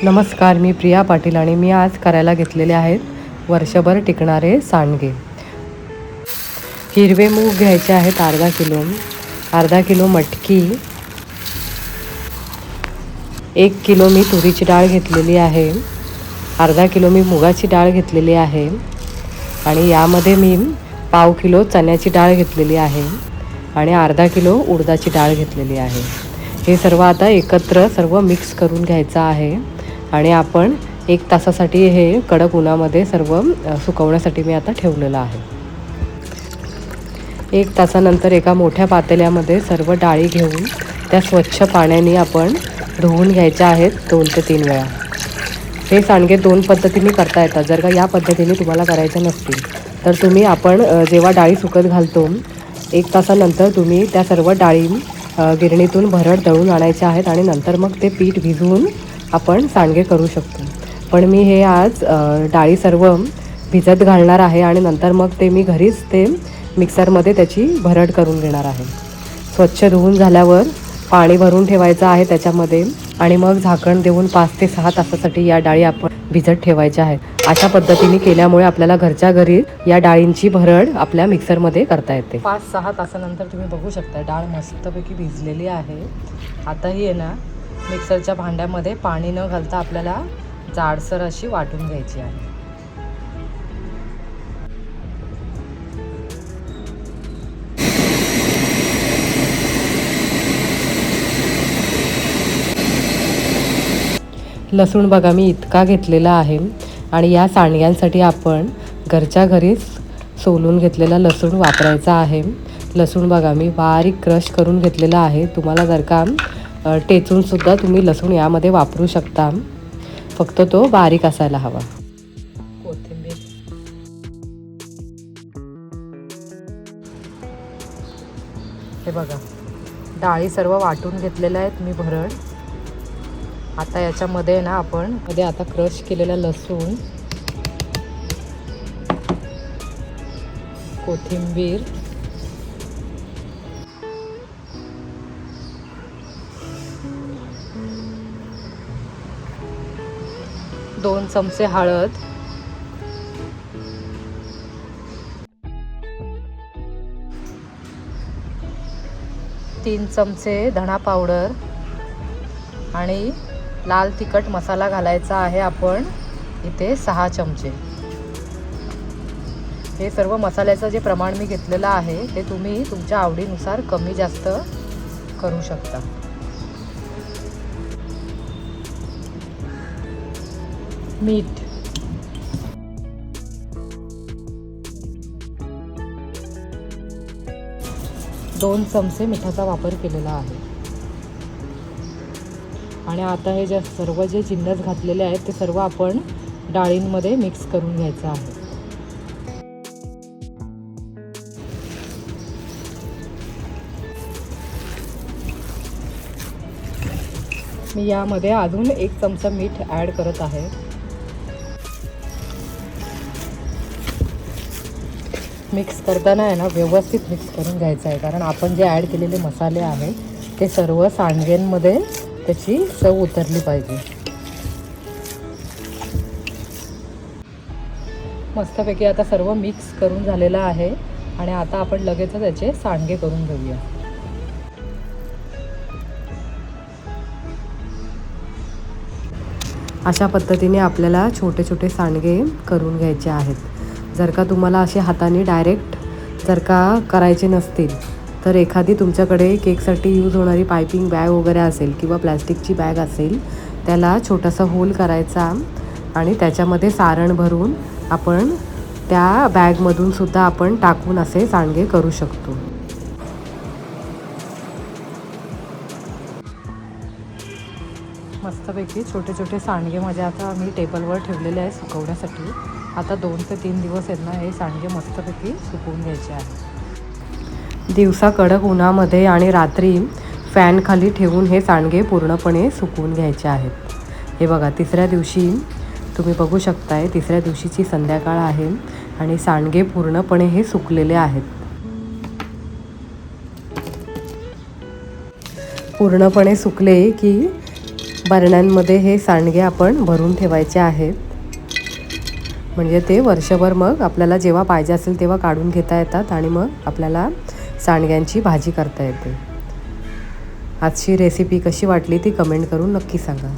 नमस्कार, मी प्रिया पाटील आणि मी आज करायला घेतलेले आहेत वर्षभर टिकणारे सांडगे. हिरवे मूग घ्यायचे आहेत अर्धा किलो मटकी, 1 किलो मी तुरीची डाळ घेतलेली आहे, अर्धा किलो मी मुगाची डाळ घेतलेली आहे आणि यामध्ये मी पाव किलो चण्याची डाळ घेतलेली आहे आणि अर्धा किलो उडदाची डाळ घेतलेली आहे. हे सर्व आता एकत्र सर्व मिक्स करून घ्यायचं आहे आणि आपण 1 तासासाठी हे कडक उन्हामध्ये सर्व सुकवण्यासाठी मी आता ठेवलेलं आहे. 1 तासानंतर एका मोठ्या पातेल्यामध्ये सर्व डाळी घेऊन त्या स्वच्छ पाण्याने आपण धुवून घ्यायच्या आहेत 2 ते 3 वेळा. हे सांडगे 2 पद्धतीने करता येतात. जर का या पद्धतीने तुम्हाला करायचं नसतील तर आपण जेव्हा डाळी सुकत घालतो 1 तासानंतर तुम्ही त्या सर्व डाळी गिरणीतून भरड दळून आणायच्या आहेत आणि नंतर मग ते पीठ भिजवून आपण सांडगे करू शकतो. पण मी हे आज डाळी सर्व भिजत घालणार आहे आणि नंतर मग मी घरीच ते मिक्सरमध्ये त्याची भरड करून घेणार आहे. स्वच्छ धुवून झाल्यावर पाणी भरून ठेवायचं आहे त्याच्यामध्ये आणि मग झाकण देऊन 5 ते 6 तासासाठी या डाळी आपण भिजत ठेवायच्या आहेत. अशा पद्धतीने केल्यामुळे आपल्याला घरच्या घरी या डाळींची भरड आपल्या मिक्सरमध्ये करता येते. 5-6 तासानंतर तुम्ही बघू शकता डाळ मस्तपैकी भिजलेली आहे. आता ही आहे ना मिक्सरच्या भांड्यामध्ये पाणी न घालता आपल्याला जाडसर अशी वाटून घ्यायची आहे. लसूण बघा मी इतका घेतलेला आहे आणि या सांडग्यांसाठी आपण घरच्या घरीच सोलून घेतलेला लसूण वापरायचा आहे. लसूण बघा मी बारीक क्रश करून घेतलेला आहे. तुम्हाला जर का टेचूनसुद्धा तुम्ही लसूण यामध्ये वापरू शकता, फक्त तो बारीक असायला हवा. कोथिंबीर, हे बघा डाळी सर्व वाटून घेतलेल्या आहेत मी भरड. आता याच्यामध्ये ना आपण आता क्रश केलेला लसूण, कोथिंबीर, दोन चमचे हळद, 3 चमचे धणा पावडर आणि लाल तिखट मसाला घालायचा आहे आपण इथे 6 चमचे. हे सर्व मसाल्याचं जे प्रमाण मी घेतलेलं आहे ते तुम्ही तुमच्या आवडीनुसार कमी जास्त करू शकता. मीठ, दोन चमचे मिठाचा वापर केलेला आहे. आणि आता हे सर्व जे जिन्नस घातलेले आहेत ते सर्व आपण डाळींमध्ये मिक्स करून घ्यायचं आहे. मी यामध्ये अजून 1 चमचा मीठ ॲड करत आहे. मिक्स करताना आहे ना व्यवस्थित मिक्स करून घ्यायचं आहे, कारण आपण जे ॲड केलेले मसाले आहेत ते सर्व सांडग्यांमध्ये त्याची चव उतरली पाहिजे. मस्तपैकी आता सर्व मिक्स करून झालेलं आहे आणि आता आपण लगेचच त्याचे सांडगे करून घेऊया. अशा पद्धतीने आपल्याला छोटे छोटे सांडगे करून घ्यायचे आहेत. जर का तुम्हाला असे हाताने डायरेक्ट जर का करायचे नसतील तर एखादी तुमच्याकडे केकसाठी यूज होणारी पायपिंग बॅग वगैरे असेल किंवा प्लॅस्टिकची बॅग असेल, त्याला छोटासा होल करायचा आणि त्याच्यामध्ये सारण भरून आपण त्या बॅगमधून सुद्धा आपण टाकून असे सांडगे करू शकतो. मस्तपैकी छोटे छोटे सांडगे माझे आता मी टेबलवर ठेवलेले आहे सुकवण्यासाठी. आता 2 ते 3 दिवस आहेत ना हे सांडगे मस्तपैकी सुकवून घ्यायचे आहेत. दिवसा कडक उन्हामध्ये आणि रात्री फॅन खाली ठेवून हे सांडगे पूर्णपणे सुकवून घ्यायचे आहेत. हे बघा तिसऱ्या दिवशी तुम्ही बघू शकताय, तिसऱ्या दिवशीची संध्याकाळ आहे आणि सांडगे पूर्णपणे हे सुकलेले आहेत. पूर्णपणे सुकले की बरण्यांमध्ये हे सांडगे आपण भरून ठेवायचे आहेत, म्हणजे ते वर्षभर मग आपल्याला जेव्हा पाहिजे असेल तेव्हा काढून घेता येतात आणि मग आपल्याला सांडग्यांची भाजी करता येते. आजची रेसिपी कशी वाटली ती कमेंट करून नक्की सांगा.